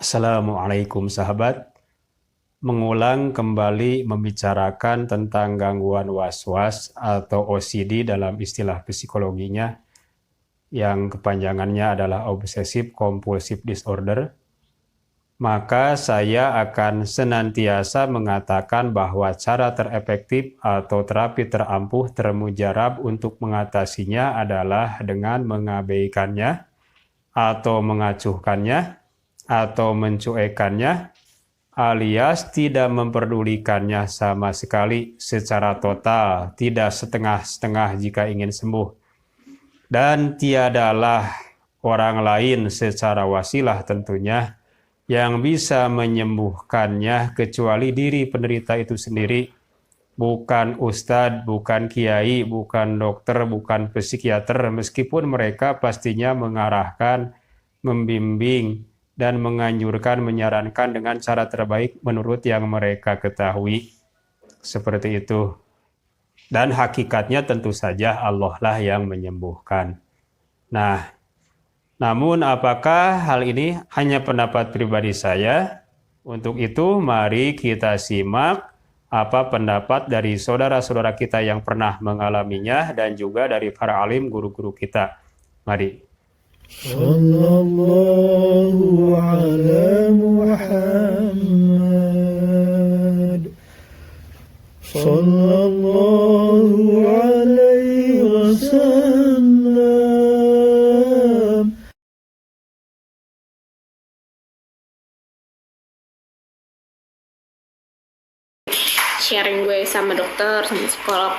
Assalamualaikum sahabat. Mengulang kembali membicarakan tentang gangguan was-was atau OCD dalam istilah psikologinya yang kepanjangannya adalah Obsessive Compulsive Disorder. Maka saya akan senantiasa mengatakan bahwa cara terefektif atau terapi terampuh termujarab untuk mengatasinya adalah dengan mengabaikannya atau mengacuhkannya atau mencuekannya, alias tidak memperdulikannya sama sekali secara total, tidak setengah-setengah jika ingin sembuh. Dan tiadalah orang lain secara wasilah tentunya yang bisa menyembuhkannya kecuali diri penderita itu sendiri. Bukan ustadz, bukan kiai, bukan dokter, bukan psikiater, meskipun mereka pastinya mengarahkan, membimbing, dan menganjurkan, menyarankan dengan cara terbaik menurut yang mereka ketahui. Seperti itu. Dan hakikatnya tentu saja Allah lah yang menyembuhkan. Nah, namun apakah hal ini hanya pendapat pribadi saya? Untuk itu mari kita simak apa pendapat dari saudara-saudara kita yang pernah mengalaminya dan juga dari para alim guru-guru kita. Mari. Sallallahu ala Muhammad Sallallahu alaihi wasallam. Sharing gue sama dokter, sama psikolog.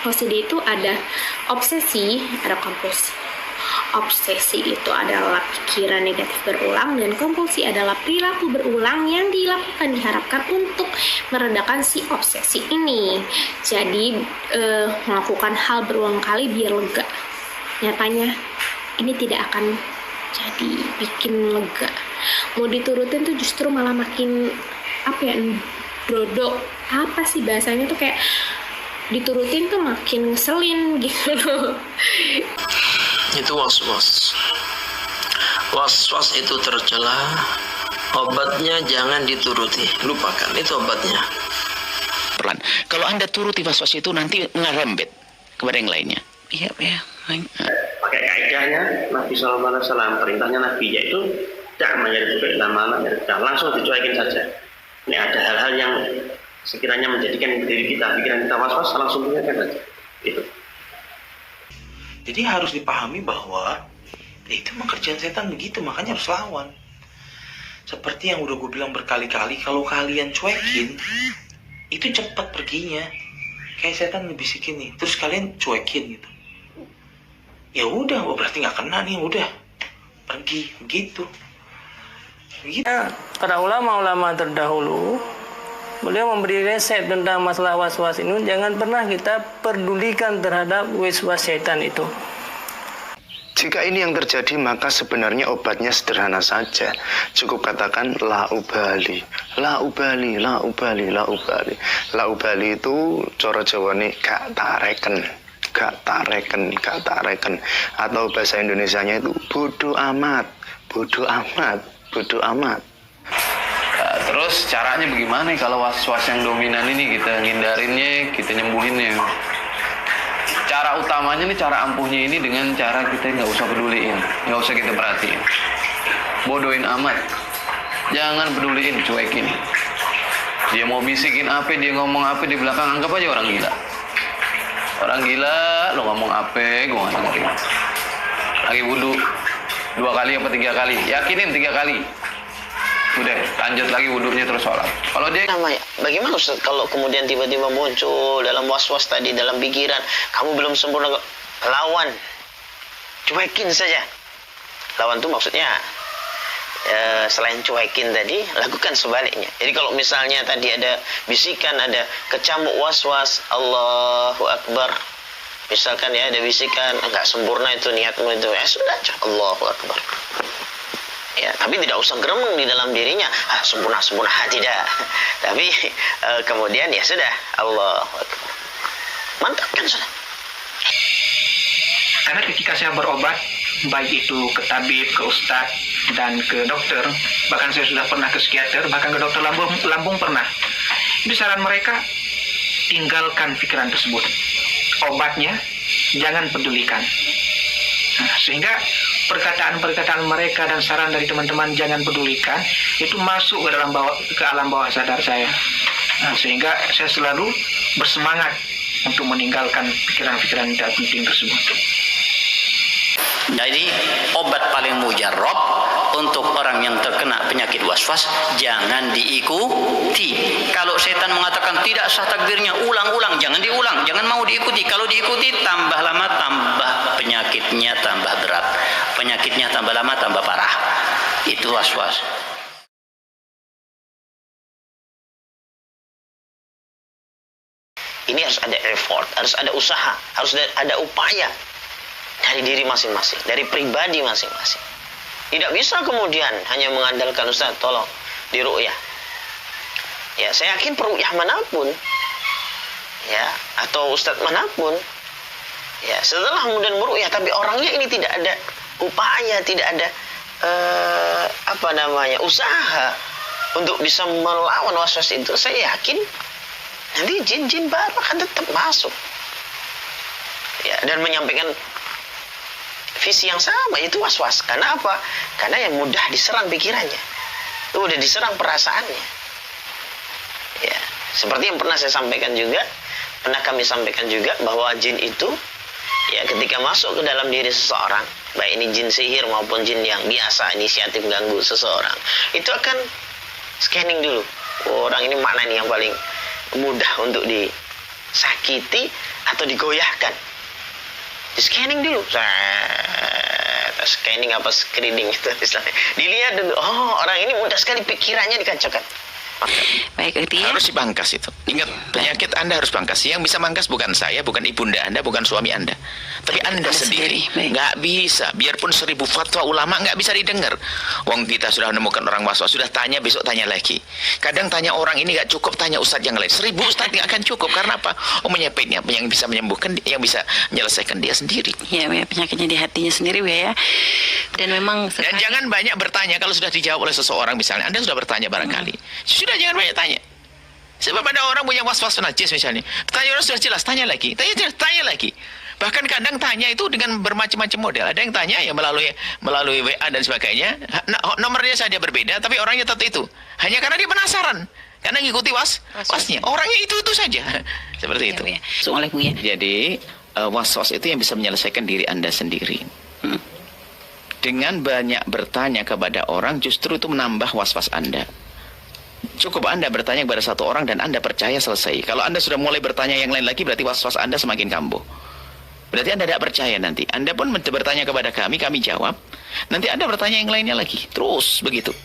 OCD itu ada obsesi, ada kompulsi. Obsesi itu adalah pikiran negatif berulang dan kompulsi adalah perilaku berulang yang diharapkan untuk meredakan si obsesi ini. Jadi melakukan hal berulang kali biar lega. Nyatanya ini tidak akan jadi bikin lega. Mau diturutin tuh justru malah makin brodok. Apa sih bahasanya tuh, kayak diturutin tuh makin ngeselin gitu loh. Itu was-was. Was-was itu tercela, obatnya jangan dituruti, lupakan, itu obatnya. Pelan. Kalau Anda turuti was-was itu nanti ngerembet kepada yang lainnya. Iya, ya. Pakai kaidahnya Nabi SAW, perintahnya Nabi yaitu jangan menjadi lama langsung dicuekin saja. Ini ada hal-hal yang sekiranya menjadikan diri kita, pikiran kita was-was, langsung biarkan saja. Itu. Jadi harus dipahami bahwa itu pekerjaan setan begitu, makanya harus lawan. Seperti yang udah gue bilang berkali-kali, kalau kalian cuekin, itu cepat perginya. Kayak setan ngebisikin nih, terus kalian cuekin gitu. Ya udah, berarti nggak kena nih, udah pergi begitu. Begitu. Para ulama-ulama terdahulu, beliau memberi resep tentang masalah was-was ini. Jangan pernah kita pedulikan terhadap was-was setan itu. Jika ini yang terjadi, maka sebenarnya obatnya sederhana saja. Cukup katakan la ubali, la ubali, la ubali, la ubali. La ubali itu cara Jawane gak tareken, gak tareken, gak tareken. Atau bahasa Indonesianya itu bodoh amat, bodoh amat, bodoh amat. Nah, terus caranya bagaimana kalau was-was yang dominan ini kita ngindarinnya, kita nyembuhinnya? Cara utamanya nih, cara ampuhnya ini dengan cara kita nggak usah peduliin, nggak usah kita perhatiin, bodohin amat, jangan peduliin, cuekin. Dia mau bisikin apa, dia ngomong apa di belakang, anggap aja orang gila. Orang gila, lo ngomong apa, gue nggak dengerin. Lagi wudhu 2 kali apa 3 kali, yakinin 3 kali. Udah, lanjut lagi wudhunya terus sholat. Kalau dia Bagaimana Ustaz kalau kemudian tiba-tiba muncul dalam was-was tadi, dalam pikiran, kamu belum sempurna, lawan, cuekin saja. Lawan itu maksudnya selain cuekin tadi, lakukan sebaliknya. Jadi kalau misalnya tadi ada bisikan, ada kecamuk was-was, Allahu Akbar. Misalkan ya ada bisikan, enggak sempurna itu niatmu itu, ya sudah, Allahu Akbar. Ya, tapi tidak usah geremeng di dalam dirinya, sempurna, tidak. Tapi kemudian ya sudah, Allah mantap kan sudah. Karena ketika saya berobat, baik itu ke tabib, ke ustadz, dan ke dokter, bahkan saya sudah pernah ke psikiater, bahkan ke dokter lambung pernah. Itu saran mereka, tinggalkan pikiran tersebut. Obatnya jangan pedulikan. Nah, sehingga perkataan-perkataan mereka dan saran dari teman-teman jangan pedulikan itu masuk ke alam bawah sadar saya. Nah, sehingga saya selalu bersemangat untuk meninggalkan pikiran-pikiran tidak penting tersebut. Jadi obat paling mujarab untuk orang yang terkena penyakit waswas jangan diikuti. Kalau setan mengatakan tidak sah takbirnya, ulang-ulang, jangan diulang, jangan mau diikuti. Kalau diikuti tambah lama tambah penyakitnya tambah berat, penyakitnya tambah lama tambah parah. Itu waswas. Ini harus ada effort, harus ada usaha, harus ada upaya dari diri masing-masing, dari pribadi masing-masing. Tidak bisa kemudian hanya mengandalkan Ustaz, tolong diru'yah. Ya, saya yakin peru'yah manapun, ya, atau Ustaz manapun, ya, setelah kemudian meru'yah, tapi orangnya ini tidak ada upaya, tidak ada usaha untuk bisa melawan waswas itu, saya yakin nanti jin-jin baru akan tetap masuk, ya, dan menyampaikan visi yang sama, itu was-was. Karena apa? Karena yang mudah diserang pikirannya, itu udah diserang perasaannya. Ya, seperti yang pernah saya sampaikan juga, pernah kami sampaikan juga bahwa jin itu, ya, ketika masuk ke dalam diri seseorang, baik ini jin sihir maupun jin yang biasa inisiatif ganggu seseorang, itu akan scanning dulu. Orang ini mana nih yang paling mudah untuk disakiti atau digoyahkan. Di scanning dulu, scanning apa screening itu istilahnya. Dilihat dulu, oh orang ini mudah sekali pikirannya dikacaukan. Baik, harus dibangkas itu. Ingat, penyakit Anda harus bangkas. Yang bisa bangkas bukan saya, bukan ibunda Anda, bukan suami Anda, tapi Anda sendiri. Nggak bisa, biarpun 1000 fatwa ulama nggak bisa didengar. Wong kita sudah menemukan orang waswas, sudah tanya, besok tanya lagi. Kadang tanya orang ini nggak cukup, tanya ustadz yang lain. 1000 ustadz nggak akan cukup. Karena apa? Oh, penyakitnya yang bisa menyembuhkan, yang bisa menyelesaikan dia sendiri. Ya, penyakitnya di hatinya sendiri, ya. Dan memang dan jangan banyak bertanya. Kalau sudah dijawab oleh seseorang, misalnya Anda sudah bertanya barangkali, sudah jangan banyak tanya. Sebab ada orang punya was-was najis misalnya, tanya orang sudah jelas, tanya lagi, tanya lagi. Bahkan kadang tanya itu dengan bermacam-macam model. Ada yang tanya ya melalui WA dan sebagainya. Nomornya saja berbeda, tapi orangnya tetap itu. Hanya karena dia penasaran, karena ngikuti wasnya. Orangnya itu saja. Seperti itu. Oleh Bu, ya. Jadi was-was itu yang bisa menyelesaikan diri Anda sendiri. Dengan banyak bertanya kepada orang, justru itu menambah was-was Anda. Cukup Anda bertanya kepada satu orang dan Anda percaya, selesai. Kalau Anda sudah mulai bertanya yang lain lagi, berarti was-was Anda semakin kambuh. Berarti Anda tidak percaya nanti. Anda pun bertanya kepada kami jawab. Nanti Anda bertanya yang lainnya lagi. Terus begitu.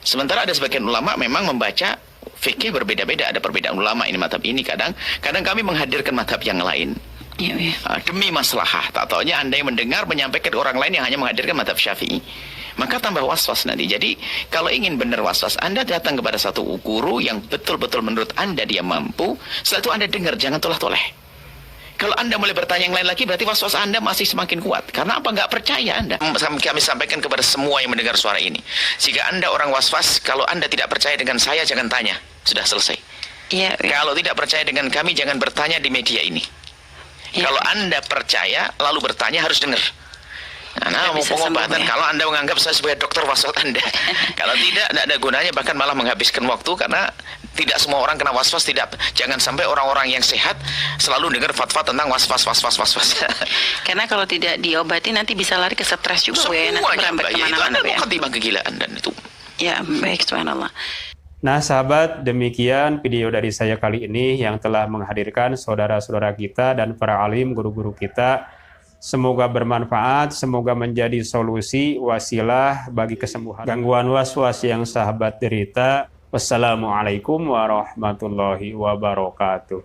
Sementara ada sebagian ulama memang membaca fikih berbeda-beda. Ada perbedaan ulama, ini mazhab ini. Kadang kami menghadirkan mazhab yang lain. Ya. Demi maslahah. Tak taunya Anda yang mendengar menyampaikan ke orang lain yang hanya menghadirkan mazhab Syafi'i. Maka tambah was-was nanti. Jadi kalau ingin benar was-was, Anda datang kepada satu guru yang betul-betul menurut Anda dia mampu. Setelah itu Anda dengar, jangan toleh-toleh. Kalau Anda mulai bertanya yang lain lagi, berarti was-was Anda masih semakin kuat. Karena apa? Nggak percaya Anda. Kami sampaikan kepada semua yang mendengar suara ini. Jika Anda orang was-was, kalau Anda tidak percaya dengan saya, jangan tanya. Sudah selesai. Ya. Kalau tidak percaya dengan kami, jangan bertanya di media ini. Ya. Kalau Anda percaya, lalu bertanya, harus dengar. Nah, mau pengobatan, kalau Anda menganggap saya sebagai dokter waswas Anda. Kalau tidak ada gunanya, bahkan malah menghabiskan waktu, karena tidak semua orang kena waswas. Jangan sampai orang-orang yang sehat selalu dengar fatwa tentang waswas. Karena kalau tidak diobati nanti bisa lari ke stres juga. Semuanya, itu Anda mukadimah kegilaan dan itu. Ya, baik, subhanallah. Nah, sahabat, demikian video dari saya kali ini yang telah menghadirkan saudara-saudara kita dan para alim, guru-guru kita. Semoga bermanfaat, semoga menjadi solusi, wasilah bagi kesembuhan gangguan was-was yang sahabat derita. Wassalamualaikum warahmatullahi wabarakatuh.